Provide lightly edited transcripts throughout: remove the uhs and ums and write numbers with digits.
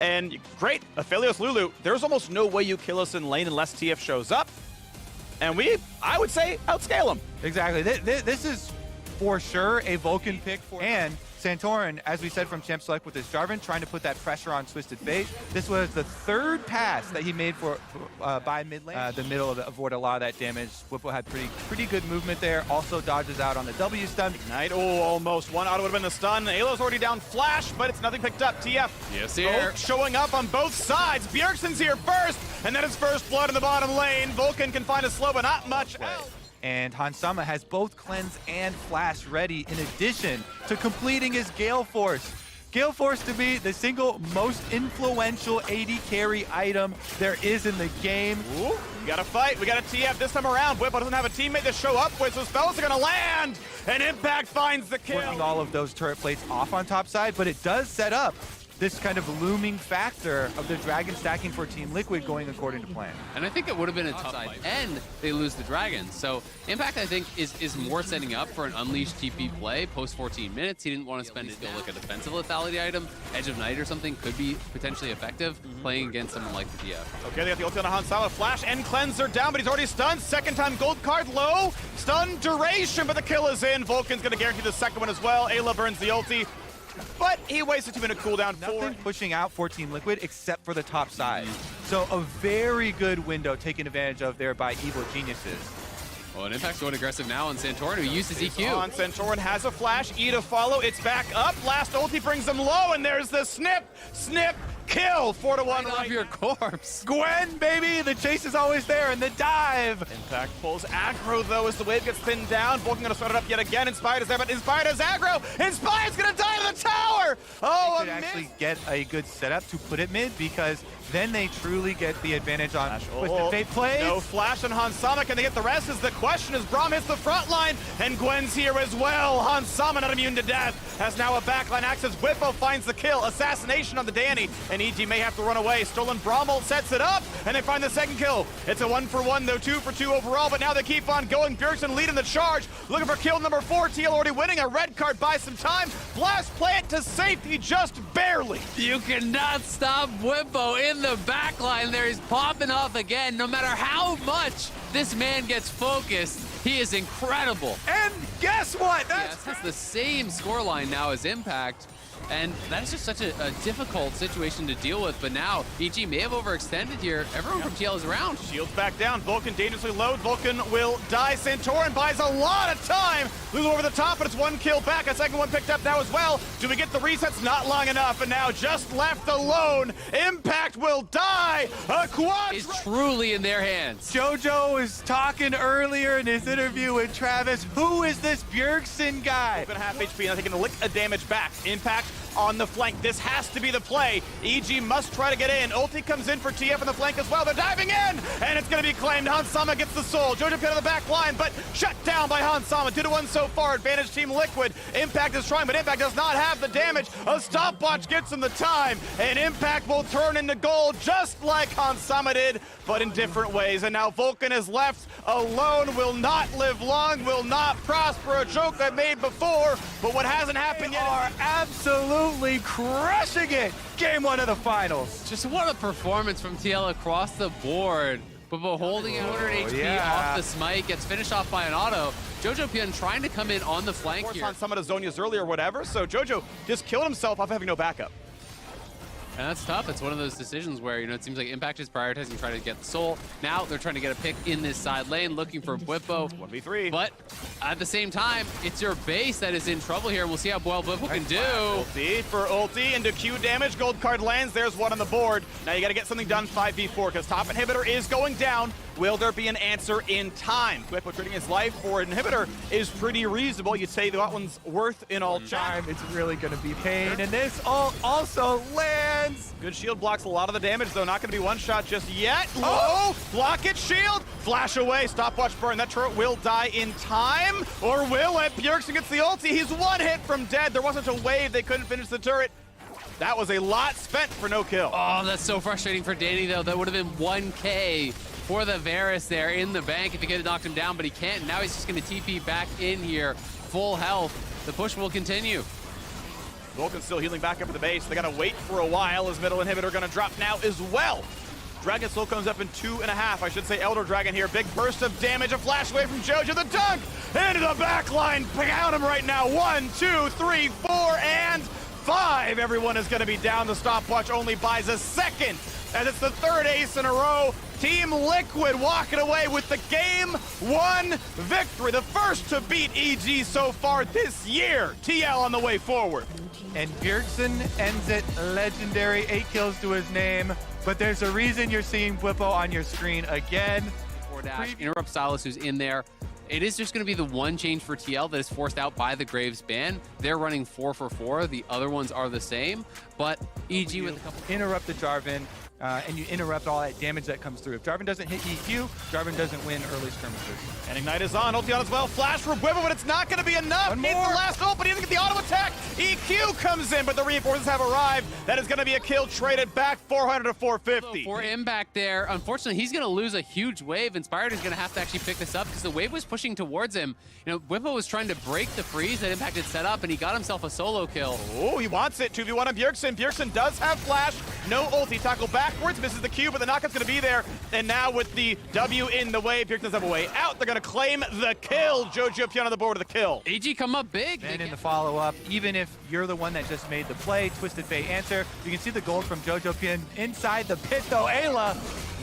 And great, Aphelios Lulu, there's almost no way you kill us in lane unless TF shows up. And I would say, outscale him. Exactly. This is for sure a Vulcan pick for and Santorin, as we said from Champ Select with his Jarvan, trying to put that pressure on Twisted Fate. This was the third pass that he made for by mid lane. The middle of avoid a lot of that damage. Whippo had pretty good movement there. Also dodges out on the W stun. Ignite, oh, almost. One auto would have been the stun. Alo's already down Flash, but it's nothing picked up. TF. Yes, here. Showing up on both sides. Bjergsen's here first, and then it's first blood in the bottom lane. Vulcan can find a slow, but not much else. And Hansama has both Cleanse and Flash ready in addition to completing his Gale Force. Gale Force to be the single most influential AD carry item there is in the game. Ooh, we got to fight. We got a TF this time around. Whippo doesn't have a teammate to show up with, so spells are going to land. And Impact finds the kill. Working all of those turret plates off on top side, but it does set up this kind of looming factor of the Dragon stacking for Team Liquid going according to plan. And I think it would have been a tough side, and they lose the Dragon. So Impact, I think, is more setting up for an Unleashed TP play post 14 minutes. He didn't want to spend it to like a defensive lethality item. Edge of Night or something could be potentially effective playing against someone like the TF. Okay, they got the ulti on Hansama. Flash and Cleanser down, but he's already stunned. Second time gold card low. Stun duration, but the kill is in. Vulcan's going to guarantee the second one as well. Ayla burns the ulti. But he wasted 2-minute cooldown. Nothing pushing out for Team Liquid except for the top side. So a very good window taken advantage of there by Evil Geniuses. Well, and Impact's going aggressive now on Santorin, who uses EQ. On Santorin has a flash, E to follow. It's back up. Last ulti brings him low, and there's the snip, kill. 4-1 Right right. off your corpse. Gwen, baby! The chase is always there, and the dive! Impact pulls aggro, though, as the wave gets thinned down. Vulcan going to start it up yet again. Inspired is there, but Inspired has aggro. Inspired's going to die to the tower! Oh, they could actually get a good setup to put it mid, because then they truly get the advantage on Twisted Fate plays. No flash on Hansama. Can they get the rest is the question as Braum hits the front line, and Gwen's here as well. Hansama not immune to death, has now a backline access. Whippo finds the kill. Assassination on the Danny, and EG may have to run away. Stolen Brommel sets it up, and they find the second kill. It's a 1-for-1, though 2-for-2 overall, but now they keep on going. Bjergsen leading the charge, looking for kill number 4. TL already winning. A red card buys some time. Blast plant to safety, just barely. You cannot stop Whippo in the backline there. He's popping off again. No matter how much this man gets focused, he is incredible. And guess what? That's the same scoreline now as Impact. And that is just such a difficult situation to deal with. But now, EG may have overextended here. Everyone from TL is around. Shields back down. Vulcan dangerously low. Vulcan will die. Santorin buys a lot of time. Lulu over the top, but it's one kill back. A second one picked up now as well. Do we get the resets? Not long enough. And now just left alone. Impact will die. A quad. Is truly in their hands. JoJo was talking earlier in his interview with Travis. Who is this Bjergsen guy? Vulcan half HP, and they're taking a lick of damage back. Impact on the flank. This has to be the play. EG must try to get in. Ulti comes in for TF on the flank as well. They're diving in, and it's going to be claimed. Hansama gets the soul. JoJo pit on the back line, but shut down by Hansama. 2-1 so far. Advantage Team Liquid. Impact is trying, but Impact does not have the damage. A stopwatch gets him the time, and Impact will turn into gold just like Hansama did, but in different ways. And now Vulcan is left alone. Will not live long. Will not prosper. A joke I made before, but what hasn't happened yet are absolutely crushing it. Game 1 of the finals. Just what a performance from TL across the board. But holding 100 HP off the smite, gets finished off by an auto. JoJo Pian trying to come in on the flank here. On some of the Zonias earlier or whatever, so JoJo just killed himself off having no backup. And that's tough. It's one of those decisions where, you know, it seems like Impact is prioritizing trying to get the soul. Now they're trying to get a pick in this side lane, looking for Whippo. 1v3. But at the same time, it's your base that is in trouble here. We'll see how well Whippo can do. Ulti for ulti into Q damage. Gold card lands. There's one on the board. Now you got to get something done 5v4 because top inhibitor is going down. Will there be an answer in time? Whippo trading his life for an inhibitor is pretty reasonable. You'd say that one's worth in all time. It's really going to be pain. And this also lands. Good shield blocks a lot of the damage, though. Not going to be one shot just yet. Low. Block it, shield. Flash away. Stopwatch burn. That turret will die in time. Or will it? Bjergsen gets the ulti. He's one hit from dead. There wasn't a wave. They couldn't finish the turret. That was a lot spent for no kill. Oh, that's so frustrating for Danny, though. That would have been 1K for the Varus there in the bank if he could have knocked him down, but he can't. Now he's just going to TP back in here. Full health. The push will continue. Vulcan still healing back up at the base. They gotta wait for a while as middle inhibitor gonna drop now as well. Dragon still comes up in 2.5. I should say Elder Dragon here. Big burst of damage. A flash away from Jojo. The dunk into the back line. Count him right now. 1, 2, 3, 4, and 5. Everyone is going to be down. The stopwatch only buys a second as it's the third ace in a row. Team Liquid walking away with the Game 1 victory. The first to beat EG so far this year. TL on the way forward. And Bjergsen ends it legendary. 8 kills to his name. But there's a reason you're seeing Bwipo on your screen again. Dash, interrupt Silas, who's in there. It is just going to be the one change for TL that is forced out by the Graves ban. They're running 4 for 4. The other ones are the same. But EG with a couple... Interrupt the Jarvan, and you interrupt all that damage that comes through. If Jarvan doesn't hit EQ, Jarvan doesn't win early skirmishes. And Ignite is on, ulti on as well. Flash for Bwipo, but it's not going to be enough. One Needs more. the last ult, but he doesn't get the auto attack. EQ comes in, but the reinforcements have arrived. That is going to be a kill traded back 400 to 450. For Impact there, unfortunately, he's going to lose a huge wave. Inspired is going to have to actually pick this up because the wave was pushing towards him. You know, Bwipo was trying to break the freeze that Impact had set up, and he got himself a solo kill. Oh, he wants it. 2v1 on Bjergsen. Bjergsen does have flash. No ulti. Tackle backwards. Misses the Q, but the knockout's going to be there. And now with the W in the way, Bjergsen does have a way out. They're going to claim the kill. Jojo Pion on the board with the kill. AG come up big. And in the follow-up, even if you're the one that just made the play, Twisted Fate answer. You can see the gold from Jojo Pion inside the pit, though. Ayla.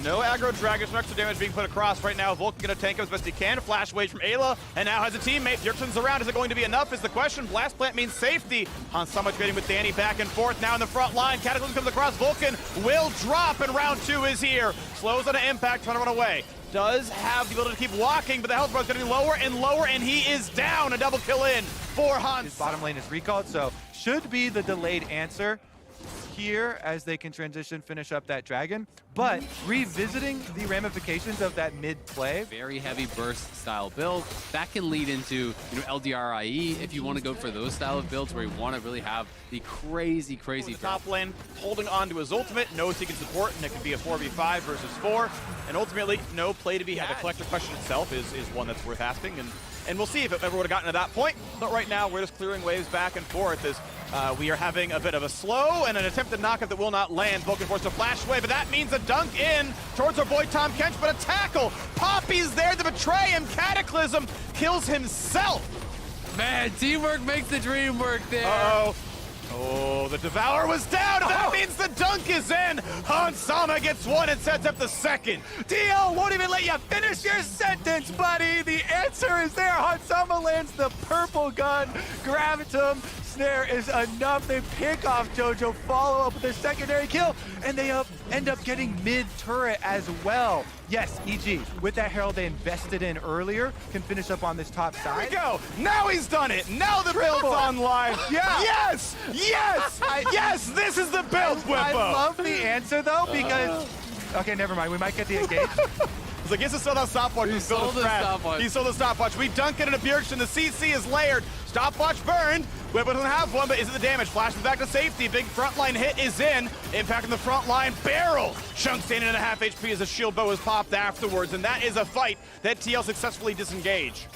No aggro Dragon, some extra damage being put across right now. Vulcan gonna tank him as best he can. Flash wage from Ayla, and now has a teammate. Bjergsen's around. Is it going to be enough? Is the question. Blast Plant means safety. Hansama trading with Danny back and forth. Now in the front line. Cataclysm comes across. Vulcan will drop, and round 2 is here. Slows on an impact, trying to run away. Does have the ability to keep walking, but the health bar's getting lower and lower, and he is down. A double kill in for Hans. His bottom lane is recalled, so should be the delayed answer here as they can transition, finish up that dragon. But revisiting the ramifications of that mid play. Very heavy burst style build. That can lead into, LDRIE if you want to go for those style of builds where you want to really have the crazy Top lane holding on to his ultimate, knows he can support, and it could be a 4v5 versus 4. And ultimately, no play to be had. The collector question itself is one that's worth asking, and we'll see if it ever would have gotten to that point. But right now, we're just clearing waves back and forth as we are having a bit of a slow and an attempted knockup that will not land. Vulcan forced a flash away, but that means a dunk in towards our boy Tom Kench, but a tackle. Poppy's there to betray him. Cataclysm kills himself. Man, teamwork makes the dream work there. Uh-oh. Oh, the Devourer was down. That means the dunk is in. Hansama gets one and sets up the second. DL won't even let you finish your sentence, buddy. The answer is there. Hansama lands the purple gun. Gravitum snare is enough. They pick off Jojo, follow up with a secondary kill, and they end up getting mid-turret as well. Yes, EG, with that Herald they invested in earlier, can finish up on this top side. Here we go. Now he's done it. Now the build's online. Yeah. Yes. Yes. Yes. This is the build, Bwipo. I love the answer, though, because... Okay, never mind. We might get the engage. It's like, yes, it's still that stopwatch. He sold the stopwatch. He sold the stopwatch. We dunk it into Bjergsen. The CC is layered. Stopwatch burned. Bwipo doesn't have one, but is it the damage? Flashes back to safety. Big frontline hit is in. Impact in the front line. Barrel. Chunk standing at a half HP as a shield bow is popped afterwards. And that is a fight that TL successfully disengaged.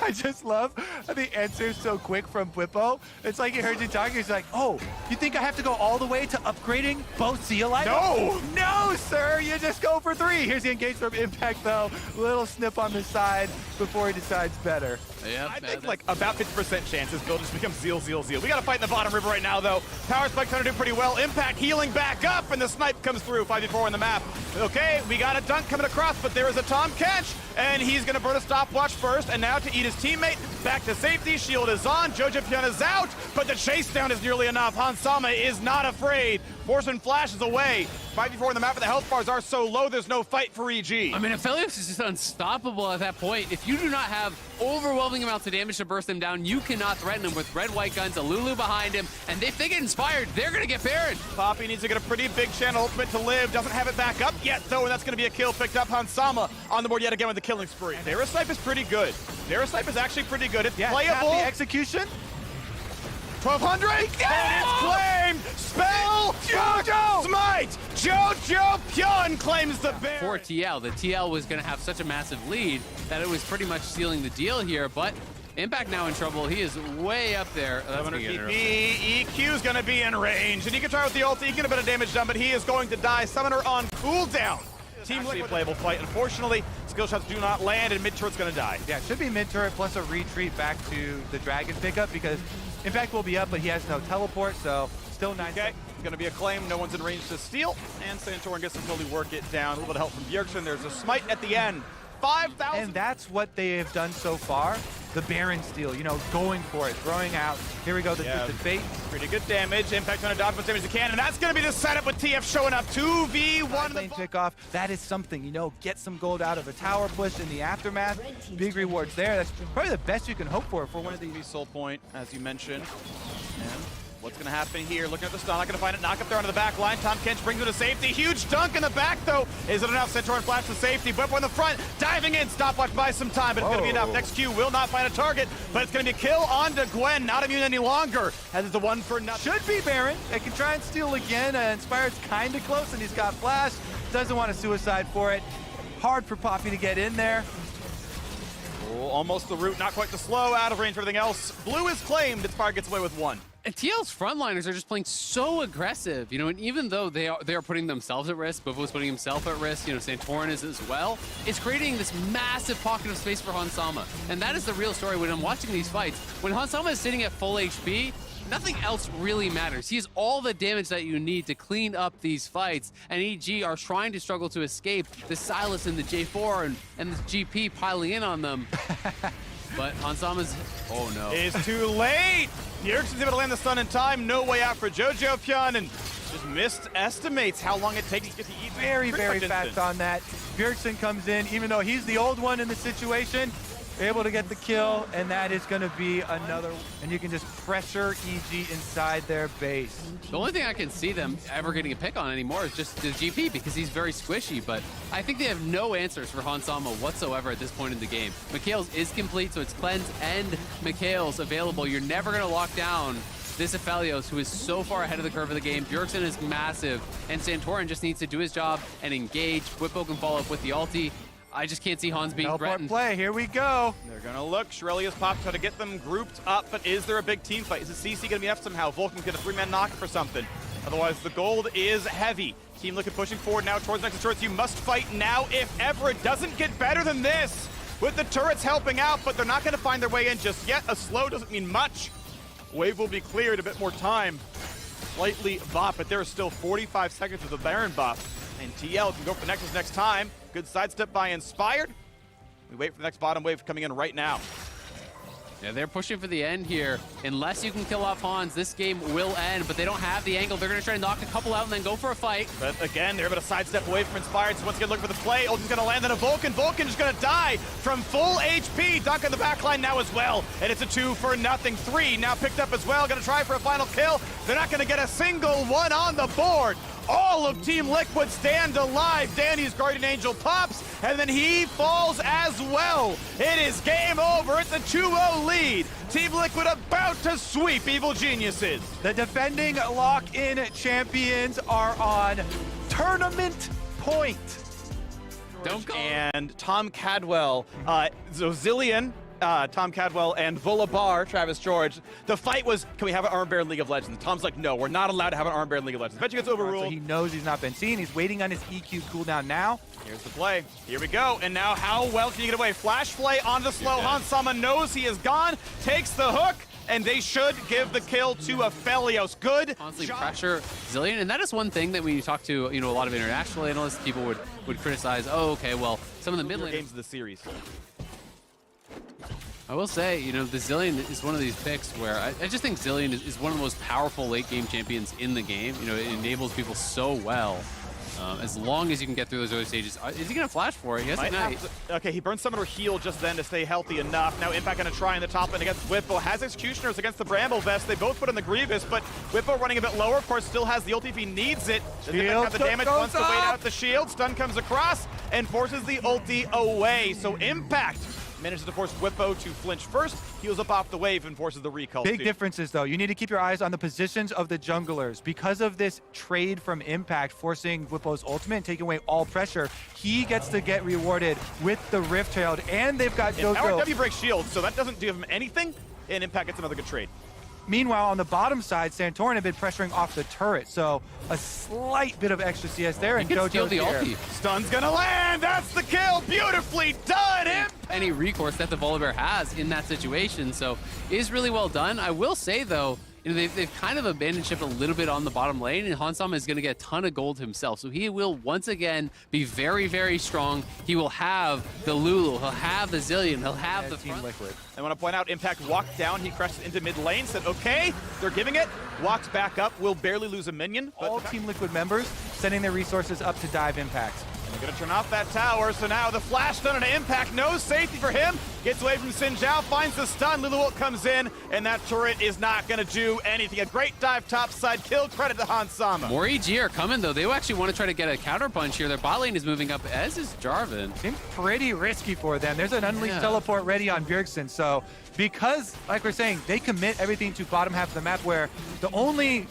I just love the answer so quick from Bwipo. It's like he heard you talking. He's like, oh, you think I have to go all the way to upgrading both seal items? No. No, sir. You just go for 3. Here's the engage from Impact, though. Little snip on the side before he decides better. Yep, I think like about 50% chance this build just becomes Zeal. We gotta fight in the bottom river right now, though. Power Spike's trying to do pretty well. Impact healing back up, and the snipe comes through. 5v4 on the map. Okay, we got a dunk coming across, but there is a Tom Kench, and he's gonna burn a stopwatch first, and now to eat his teammate. Back to safety. Shield is on. Jojo Pion is out, but the chase down is nearly enough. Hansama is not afraid. Forceman flashes away. 5v4 on the map, but the health bars are so low, there's no fight for EG. I mean, Aphelios is just unstoppable at that point. If you do not have overwhelming amounts of damage to burst them down, you cannot threaten them with red-white guns, a Lulu behind him, and if they get inspired, they're going to get Baron. Poppy needs to get a pretty big channel ultimate to live. Doesn't have it back up yet, though, and that's going to be a kill picked up. Hansama on the board yet again with the killing spree. Snipe is pretty good. Snipe is actually pretty good. It's playable. The execution. 1200, and it's claimed. Spell Jojo Smite. Jojo Pion claims the bear. For TL, the TL was going to have such a massive lead that it was pretty much sealing the deal here, but Impact now in trouble. He is way up there. That's gonna get TP, EQ's gonna be in range, and he can try with the ult, he can get a bit of damage done, but he is going to die. Summoner on cooldown. Team Liquid playable fight. Unfortunately, skill shots do not land, and mid-turret's gonna die. Yeah, it should be mid-turret plus a retreat back to the Dragon pickup because Impact will be up, but he has no teleport, so still 9 Okay, it's gonna be a claim. No one's in range to steal, and Santorin gets to totally work it down. A little bit of help from Bjergsen. There's a smite at the end. 5,000. And that's what they have done so far. The Baron steal, you know, going for it, throwing out. Here we go, the bait. Pretty good damage. Impact on a dodge as much damage as he can, and that's going to be the setup with TF showing up. 2v1. Lane pickoff. That is something, you know, get some gold out of a tower push in the aftermath. Big rewards there. That's probably the best you can hope for one of these. Soul point, as you mentioned. And what's going to happen here? Looking at the stun, not going to find it. Knock up there onto the back line. Tom Kench brings him to safety. Huge dunk in the back, though. Is it enough? Santorin flash to safety. Whip on the front. Diving in. Stopwatch buys some time, but it's going to be enough. Next Q will not find a target, but it's going to be a kill onto Gwen. Not immune any longer. As it's a 1 for nothing. Should be Baron. They can try and steal again. Inspired's kind of close, and he's got flash. Doesn't want a suicide for it. Hard for Poppy to get in there. Oh, almost the root. Not quite the slow. Out of range for everything else. Blue is claimed. Inspired gets away with 1. And TL's frontliners are just playing so aggressive, you know, and even though they are putting themselves at risk, Buffalo's putting himself at risk, you know, Santorin is as well, it's creating this massive pocket of space for Hansama. And that is the real story when I'm watching these fights. When Hansama is sitting at full HP, nothing else really matters. He has all the damage that you need to clean up these fights, and EG are trying to struggle to escape the Silas and the J4 and the GP piling in on them. But Hansama's, oh no. It's too late! Bjergsen's able to land the stun in time. No way out for Jojo Pyun, and just missed estimates how long it takes to get to eat. Very fast on that. Bjergsen comes in, even though he's the old one in the situation, able to get the kill, and that is going to be another, and you can just pressure EG inside their base. The only thing I can see them ever getting a pick on anymore is just the GP because he's very squishy, but I think they have no answers for Hansama whatsoever at this point in the game. Mikhail's is complete, so it's Cleanse and Mikhail's available. You're never going to lock down this Aphelios, who is so far ahead of the curve of the game. Bjergsen is massive, and Santorin just needs to do his job and engage. Whippo can follow up with the ulti. I just can't see Hans being threatened. Play, here we go. They're gonna look. Shirelia's popped, try to get them grouped up, but is there a big team fight? Is the CC gonna be enough somehow? Vulcan's get a 3-man knock for something. Otherwise, the gold is heavy. Team Liquid pushing forward now towards next turrets. You must fight now if ever. It doesn't get better than this. With the turrets helping out, but they're not gonna find their way in just yet. A slow doesn't mean much. Wave will be cleared, a bit more time. Slightly buff, but there is still 45 seconds of the Baron buff. And TL can go for the Nexus next time. Good sidestep by Inspired. We wait for the next bottom wave coming in right now. Yeah, they're pushing for the end here. Unless you can kill off Hans, this game will end, but they don't have the angle. They're going to try to knock a couple out and then go for a fight. But again, they're able to sidestep away from Inspired, so once again looking for the play. Ulti's going to land on a Vulcan. Vulcan is going to die from full HP. Dunk on the backline now as well. And it's a 2 for nothing. 3 now picked up as well. Going to try for a final kill. They're not going to get a single one on the board. All of Team Liquid stand alive. Danny's Guardian Angel pops, and then he falls as well. It is game over. It's a 2-0 lead. Team Liquid about to sweep Evil Geniuses. The defending lock-in champions are on tournament point. Don't go. And Tom Cadwell, Zillion, Tom Cadwell and Volabar, Travis George. The fight was, can we have an Arm Bear in League of Legends? Tom's like, no, we're not allowed to have an Arm Bear in League of Legends. Bet you gets overruled. So he knows he's not been seen. He's waiting on his EQ cooldown now. Here's the play. Here we go. And now how well can you get away? Flash play on the slow. Hansama knows he is gone, takes the hook, and they should give the kill to Aphelios. Good. Constantly pressure Zillion, and that is one thing that when you talk to, you know, a lot of international analysts, people would criticize, oh, okay, well, some of the mid lane games of the series. I will say, you know, the Zillion is one of these picks where I just think Zillion is one of the most powerful late game champions in the game. You know, it enables people so well. As long as you can get through those early stages. Is he going to flash for it? He has Ignite. Okay, he burns Summoner Heal just then to stay healthy enough. Now Impact going to try in the top lane against Whippo. Has Executioners against the Bramble Vest. They both put in the Grievous, but Whippo running a bit lower. Of course, still has the ulti if he needs it. Does Impact have the damage? Wants to wait out the shield. Stun comes across and forces the ulti away. So Impact Manages to force Whippo to flinch first, heals up off the wave and forces the recall. Big differences though. You need to keep your eyes on the positions of the junglers. Because of this trade from Impact forcing Whippo's ultimate and taking away all pressure, he gets to get rewarded with the Rift Herald, and they've got JoJo. RW breaks shield, so that doesn't give him anything, and Impact gets another good trade. Meanwhile, on the bottom side, Santorin had been pressuring off the turret, so a slight bit of extra CS there, and JoJo's steal the here. ulti. Stun's gonna land, that's the kill, beautifully done! Any recourse that the Volibear has in that situation, so it is really well done. I will say though, you know, they've kind of abandoned ship a little bit on the bottom lane, and Hansama is going to get a ton of gold himself. So he will once again be very, very strong. He will have the Lulu, he'll have the Zillion, he'll have the Team Liquid. I want to point out, Impact walked down, he crashed into mid lane, said, okay, they're giving it, walks back up, will barely lose a minion. All Team Liquid members sending their resources up to dive Impact. They're going to turn off that tower, so now the flash stun and an Impact, no safety for him. Gets away from Xin Zhao, finds the stun, Lulu ult comes in, and that turret is not going to do anything. A great dive topside kill, credit to Hansama. More EG are coming though. They actually want to try to get a counter punch here. Their bot lane is moving up, as is Jarvan. Seems pretty risky for them. There's an Unleashed teleport ready on Bjergsen, so because, like we're saying, they commit everything to bottom half of the map where the only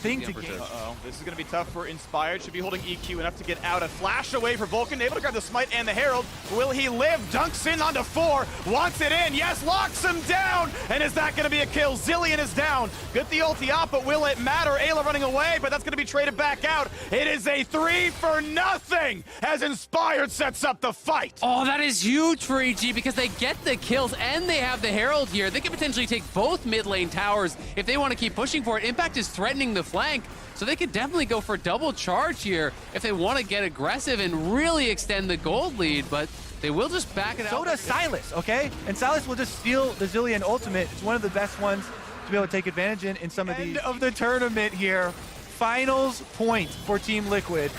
thing to gain. Uh-oh, this is going to be tough for Inspired. Should be holding EQ enough to get out. A flash away for Vulcan, able to grab the Smite and the Herald. Will he live? Dunks in onto 4, wants it in, yes, locks him down, and is that going to be a kill? Zillion is down. Good the ulti up, but will it matter? Ayla running away, but that's going to be traded back out. It is a 3-for-0 as Inspired sets up the fight. Oh, that is huge for EG because they get the kills and they have the Herald here. They could potentially take both mid lane towers if they want to keep pushing for it. Impact is threatening the flank, so they could definitely go for double charge here if they want to get aggressive and really extend the gold lead, but they will just back it out. So does Silas, okay? And Silas will just steal the Zillion ultimate. It's one of the best ones to be able to take advantage in some of these. End of the tournament here. Finals point for Team Liquid.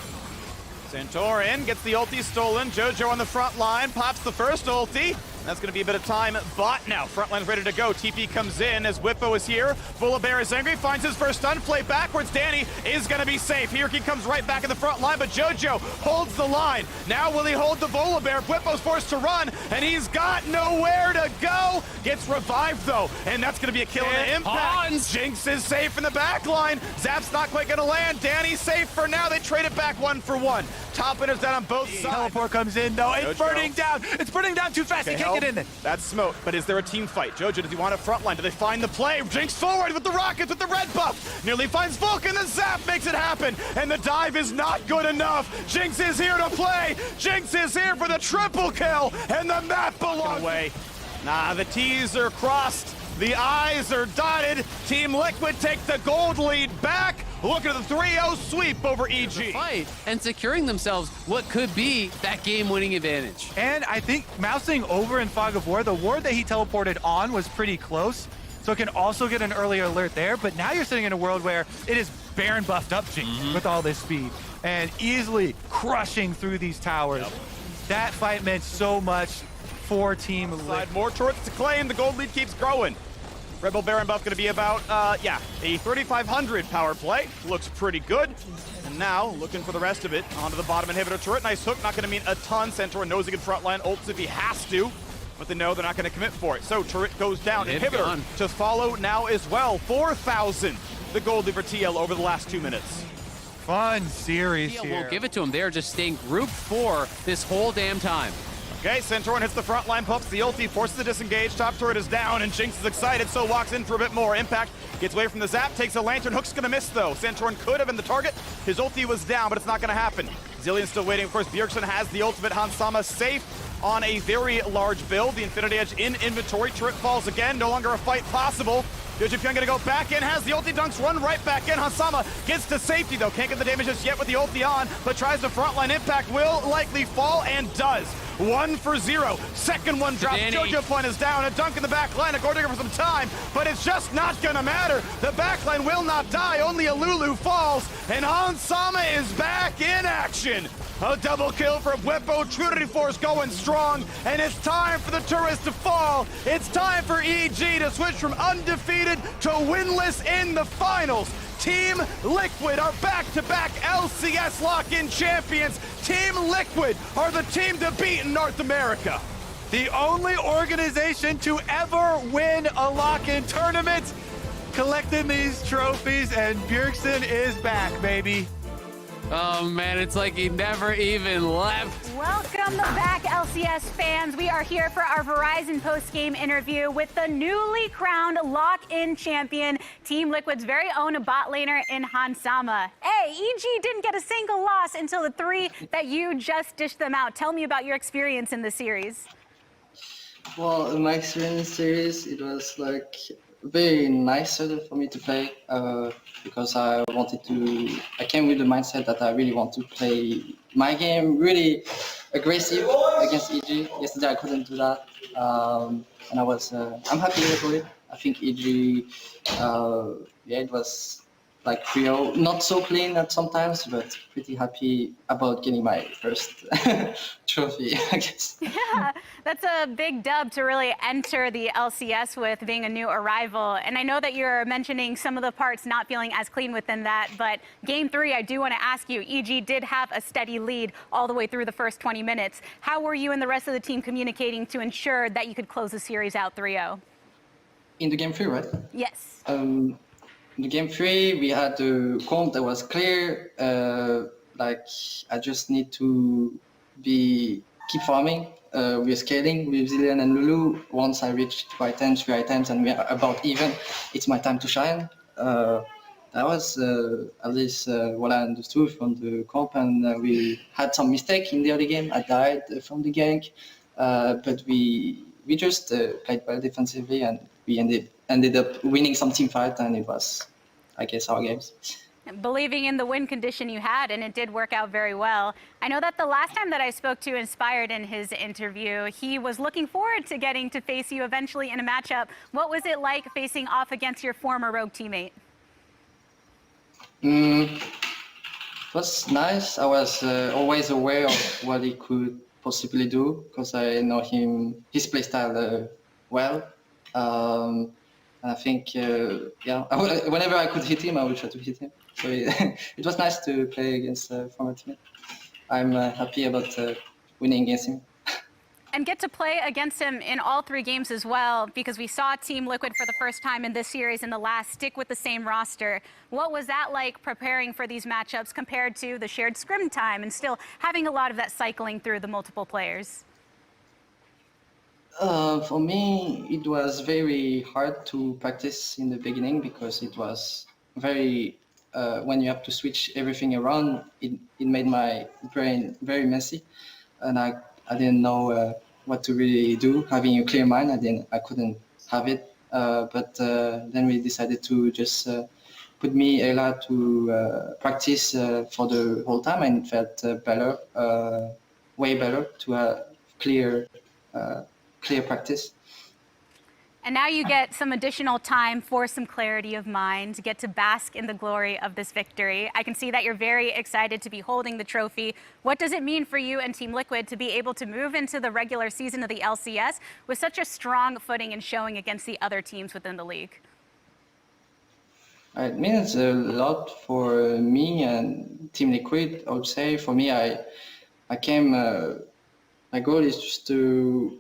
Santorin gets the ulti stolen. JoJo on the front line, pops the first ulti. That's going to be a bit of time bought now. Frontline's ready to go. TP comes in as Whippo is here. Volibear is angry, finds his first stun, play backwards. Danny is going to be safe. Here he comes right back in the front line, but JoJo holds the line. Now will he hold the Volibear? Whippo's forced to run, and he's got nowhere to go. Gets revived though, and that's going to be a kill in the Impact. Jinx is safe in the back line. Zap's not quite going to land. Danny's safe for now. They trade it back 1-for-1. Top winners down on both sides. Teleport comes in though. It's burning down. It's burning down too fast. He can't get in there. That's smoke, but is there a team fight? JoJo, does he want a front line? Do they find the play? Jinx forward with the rockets with the red buff. Nearly finds Vulcan, the zap makes it happen, and the dive is not good enough. Jinx is here to play. Jinx is here for the triple kill, and the map belongs away. Nah, the T's are crossed. The I's are dotted. Team Liquid take the gold lead back. Look at the 3-0 sweep over EG. Fight and securing themselves what could be that game-winning advantage. And I think mousing over in Fog of War, the ward that he teleported on was pretty close, so it can also get an early alert there. But now you're sitting in a world where it is Baron buffed up Jinx with all this speed and easily crushing through these towers. That fight meant so much for Team Liquid. More turrets to claim. The gold lead keeps growing. Red Bull Baron buff going to be about, a 3,500 power play. Looks pretty good. And now, looking for the rest of it, onto the bottom inhibitor turret. Nice hook, not going to mean a ton. Santorin knows he can frontline ults if he has to, but they know they're not going to commit for it. So turret goes down. Inhibitor to follow now as well. 4,000 the gold lead for TL over the last 2 minutes. Fun series here. Won't give it to him. They are just staying group 4 this whole damn time. Okay, Santorin hits the front line, pumps the ulti, forces the disengage, top turret is down, and Jinx is excited, so walks in for a bit more. Impact gets away from the zap, takes a lantern, Hook's gonna miss though. Santorin could have been the target, his ulti was down, but it's not gonna happen. Zillion's still waiting, of course, Bjergsen has the ultimate, Hansama safe on a very large build. The Infinity Edge in inventory, turret falls again, no longer a fight possible. Yojipion gonna go back in, has the ulti, dunks, run right back in. Hansama gets to safety though, can't get the damage just yet with the ulti on, but tries to frontline. Impact will likely fall and does. 1-for-0. Second one drops. Jojopion is down. A dunk in the back line. A Gordigger for some time, but it's just not gonna matter. The back line will not die. Only a Lulu falls, and Hansama is back in action. A double kill for Whippo. Trinity Force going strong, and it's time for the turrets to fall. It's time for EG to switch from undefeated to winless in the finals. Team Liquid are back-to-back LCS lock-in champions. Team Liquid are the team to beat in North America. the only organization to ever win a lock-in tournament, collecting these trophies, and Bjergsen is back, baby. Oh man, it's like he never even left. Welcome back, LCS fans. We are here for our Verizon post-game interview with the newly crowned lock-in champion, Team Liquid's very own bot laner in Hansama. Hey, EG didn't get a single loss until the 3 that you just dished them out. Tell me about your experience in the series. Well, in my experience series, it was like very nice for me to play because I came with the mindset that I really want to play my game really aggressive against EG. Yesterday I couldn't do that, and I'm happy with it. I think EG, it was like 3-0, not so clean at sometimes, but pretty happy about getting my first trophy, I guess. Yeah, that's a big dub to really enter the LCS with, being a new arrival. And I know that you're mentioning some of the parts not feeling as clean within that, but Game 3, I do want to ask you, EG did have a steady lead all the way through the first 20 minutes. How were you and the rest of the team communicating to ensure that you could close the series out 3-0? In the Game 3, right? Yes. In the Game 3, we had the comp that was clear. I just need to keep farming. We're scaling with Zillion and Lulu. Once I reach 2 items, 3 items, and we are about even, it's my time to shine. That was at least what I understood from the comp, and we had some mistake in the early game. I died from the gank, but we just played well defensively, and we ended up winning some team fight, and it was, I guess, our games. Believing in the win condition you had, and it did work out very well. I know that the last time that I spoke to Inspired in his interview, he was looking forward to getting to face you eventually in a matchup. What was it like facing off against your former Rogue teammate? It was nice. I was always aware of what he could possibly do because I know his playstyle well. And I think, whenever I could hit him, I would try to hit him. So it was nice to play against a former teammate. I'm happy about winning against him. And get to play against him in all 3 games as well, because we saw Team Liquid for the first time in this series and the last stick with the same roster. What was that like preparing for these matchups compared to the shared scrim time and still having a lot of that cycling through the multiple players? For me, it was very hard to practice in the beginning because it was very, when you have to switch everything around, it made my brain very messy. And I didn't know what to really do. Having a clear mind, I couldn't have it. But then we decided to just put me Ela to practice for the whole time, and it felt better, way better to have clear practice. And now you get some additional time for some clarity of mind, get to bask in the glory of this victory. I can see that you're very excited to be holding the trophy. What does it mean for you and Team Liquid to be able to move into the regular season of the LCS with such a strong footing and showing against the other teams within the league? It means a lot for me and Team Liquid, I would say. For me, I came, my goal is just to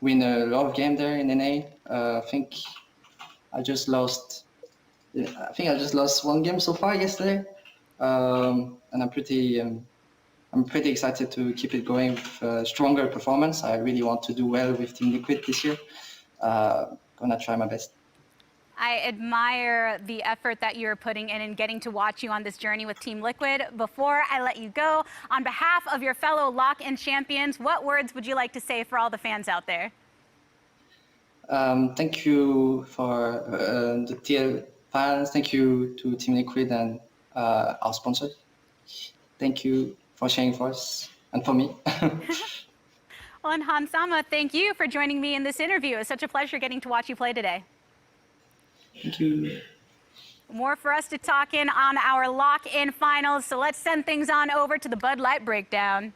win a lot of games there in NA. I think I just lost 1 game so far yesterday, and I'm pretty excited to keep it going with stronger performance. I really want to do well with Team Liquid this year. Gonna try my best. I admire the effort that you're putting in and getting to watch you on this journey with Team Liquid. Before I let you go, on behalf of your fellow lock-in champions, what words would you like to say for all the fans out there? Thank you for the TL fans. Thank you to Team Liquid and our sponsors. Thank you for sharing for us and for me. Well, and Hansama, thank you for joining me in this interview. It's such a pleasure getting to watch you play today. Thank you. More for us to talk in on our lock-in finals, so let's send things on over to the Bud Light breakdown.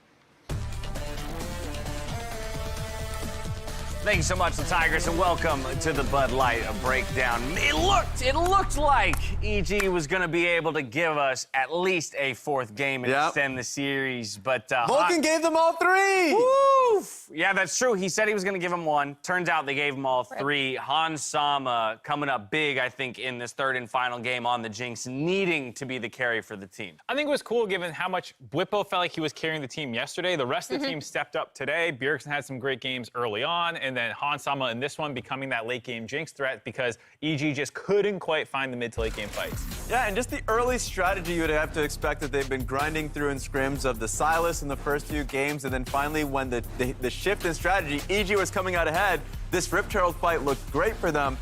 Thank you so much, the Tigers, and welcome to the Bud Light breakdown. It looked like EG was going to be able to give us at least a 4th game and extend the series, but Vulcan gave them all 3. Woo! Oof. Yeah, that's true. He said he was going to give him one. Turns out they gave him all three. Hans Sama coming up big, I think, in this third and final game on the Jinx, needing to be the carry for the team. I think it was cool given how much Bwipo felt like he was carrying the team yesterday. The rest of the team stepped up today. Bjergsen had some great games early on, and then Hans Sama in this one becoming that late game Jinx threat because EG just couldn't quite find the mid to late game fights. Yeah, and just the early strategy you would have to expect that they've been grinding through in scrims of the Silas in the first few games, and then finally when the shift in strategy, EG was coming out ahead, this Rip Turtle fight looked great for them.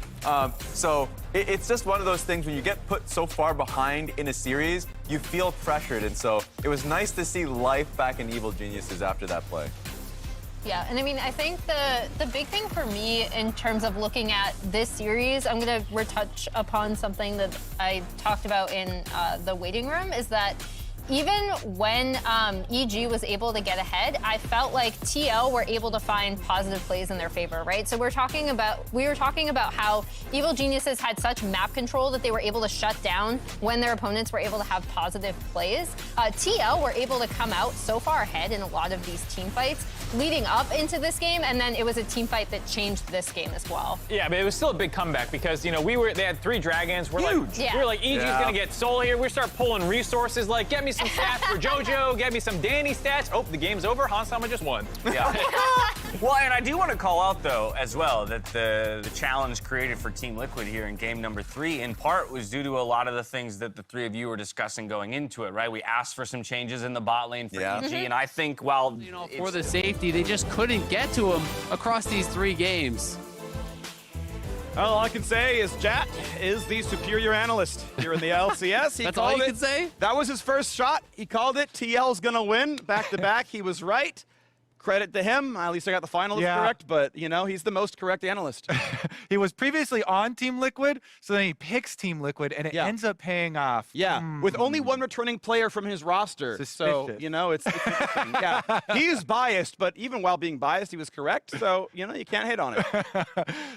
So it's just one of those things when you get put so far behind in a series, you feel pressured, and so it was nice to see life back in Evil Geniuses after that play. Yeah, and I mean, I think the big thing for me in terms of looking at this series, I'm going to retouch upon something that I talked about in the waiting room, is that even when EG was able to get ahead, I felt like TL were able to find positive plays in their favor, right? So we were talking about how Evil Geniuses had such map control that they were able to shut down when their opponents were able to have positive plays. TL were able to come out so far ahead in a lot of these team fights leading up into this game, and then it was a team fight that changed this game as well. Yeah, but it was still a big comeback because, you know, they had 3 dragons. We were like, EG's gonna get soul here. We start pulling resources like, get me some stats for JoJo, get me some Danny stats. Oh, the game's over. Hans Sama just won. Yeah. Well, and I do want to call out, though, as well, that the challenge created for Team Liquid here in game number 3, in part, was due to a lot of the things that the 3 of you were discussing going into it, right? We asked for some changes in the bot lane for EG, and I think while... You know, for the safety, they just couldn't get to him across these 3 games. Well, all I can say is Jack is the superior analyst here in the LCS. That's all you can say? That was his first shot. He called it. TL's going to win back-to-back. He was right. Credit to him. At least I got the finals correct, but, you know, he's the most correct analyst. He was previously on Team Liquid, so then he picks Team Liquid, and it ends up paying off. Yeah, with only one returning player from his roster. Suspicious. So, you know, it's interesting. Yeah, he's biased, but even while being biased, he was correct. So, you know, you can't hate on it.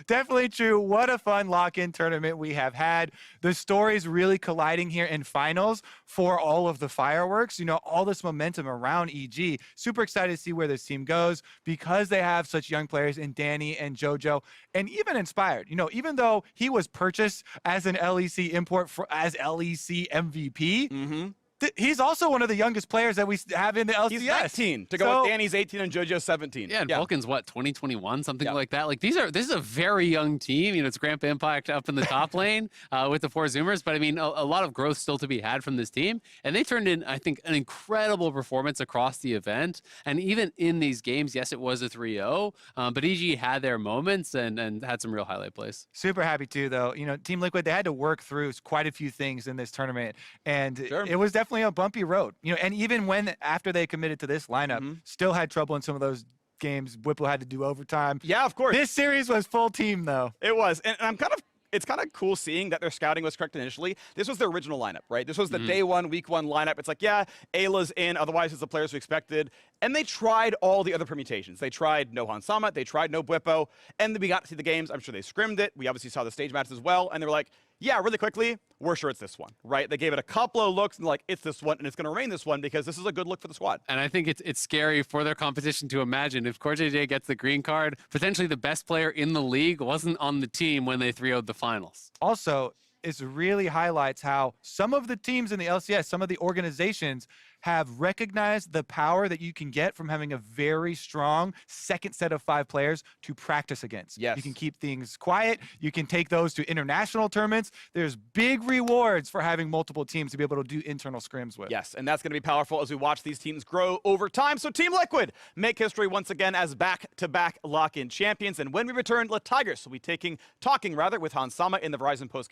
Definitely true. What a fun lock-in tournament we have had. The stories really colliding here in finals for all of the fireworks. You know, all this momentum around EG. Super excited to see where this team goes because they have such young players in Danny and JoJo, and even Inspired. You know, even though he was purchased as an LEC import as LEC MVP, he's also one of the youngest players that we have in the LCS. He's 19 to go with Danny's 18 and JoJo's 17. Yeah, and Vulcan's what, 2021, something like that. Like this is a very young team. You know, it's Grandpa Impact up in the top lane with the 4 Zoomers, but I mean, a lot of growth still to be had from this team. And they turned in, I think, an incredible performance across the event. And even in these games, yes, it was a 3-0, but EG had their moments and had some real highlight plays. Super happy too, though. You know, Team Liquid, they had to work through quite a few things in this tournament, and it was definitely a bumpy road, you know, and even when after they committed to this lineup, still had trouble in some of those games. Whipple had to do overtime. Yeah, of course. This series was full team, though. It was, and it's kind of cool seeing that their scouting was correct initially. This was their original lineup, right? This was the day 1, week 1 lineup. It's like, yeah, Ayla's in, otherwise it's the players we expected. And they tried all the other permutations. They tried no Han Sama, they tried no Bwipo, and then we got to see the games. I'm sure they scrimmed it. We obviously saw the stage matches as well, and they were like, yeah, really quickly, we're sure it's this one, right? They gave it a couple of looks and like, it's this one, and it's going to remain this one because this is a good look for the squad. And I think it's scary for their competition to imagine if CoreJJ gets the green card, potentially the best player in the league wasn't on the team when they 3-0'd the finals. Also, it really highlights how some of the teams in the LCS, some of the organizations have recognized the power that you can get from having a very strong second set of 5 players to practice against. Yes. You can keep things quiet. You can take those to international tournaments. There's big rewards for having multiple teams to be able to do internal scrims with. Yes, and that's going to be powerful as we watch these teams grow over time. So Team Liquid make history once again as back-to-back lock-in champions. And when we return, the Tigers will be talking with Hans Sama in the Verizon post